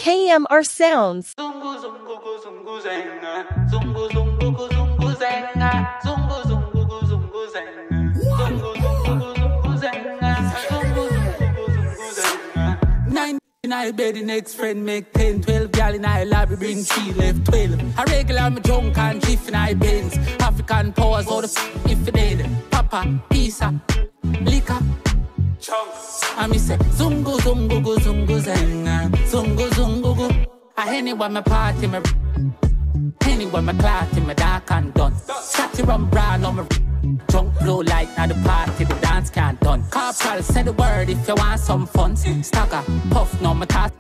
KMRSounds. In I bed, the next friend make 10, 12 gal in I lobby, bring 3, left 12. A regular me drunk and drift in I Benz. African powers, all the if it dead. Papa, pizza, liquor, chunks. And me say, zungu, zungu, gu, zungu, zenga. Zungu, zungu, gu. I anyone my party, me anyone my clout in my dark and done. Scotty rum brown on my drunk blue light, now the party, the dance can't done. Corporal, say the word if you want some fun. Stagger, puff, no my top.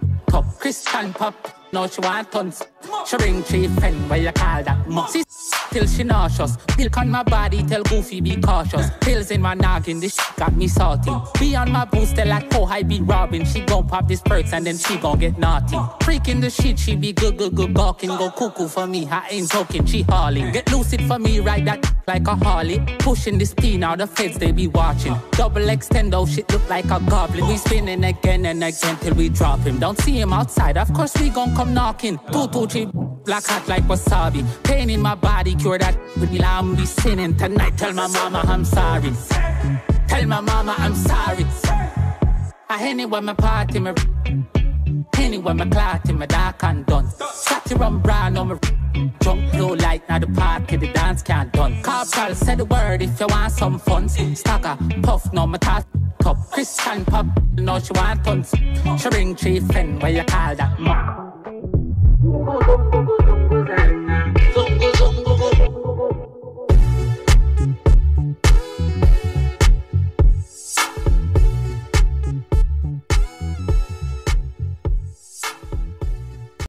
Christian pop, no she want tons. She bring 3 friends, where you call that mom. See, till she nauseous. Milk on my body, tell Goofy be cautious. Pills in my noggin, this shit got me salty. Be on my booster like oh I be robbing. She gon' pop this perks and then she gon' get naughty. Freaking the shit, she be good gawking. Go cuckoo for me, I ain't joking, she hauling. Get lucid for me, ride that like a Harley. Pushing this pin out the feds, they be watching. Double extendo, shit look like a goblin. We spinning again and again till we drop him. Don't see him outside, of course we gon' come knocking. 2, 2, 3, black hot like wasabi. Pain in my body, cure that with me lamb be sinning tonight. Tell my mama I'm sorry. Tell my mama I'm sorry. I anyone my party, my anyone my clout in my dark and done. Scotty rum brown on my drunk blue light, now the party, the dance can't done. Corporal, say the word if you want some fun. Stagger, puff, no my top. Christian pop, no she want tons. She bring 3 friends, where you call that mom.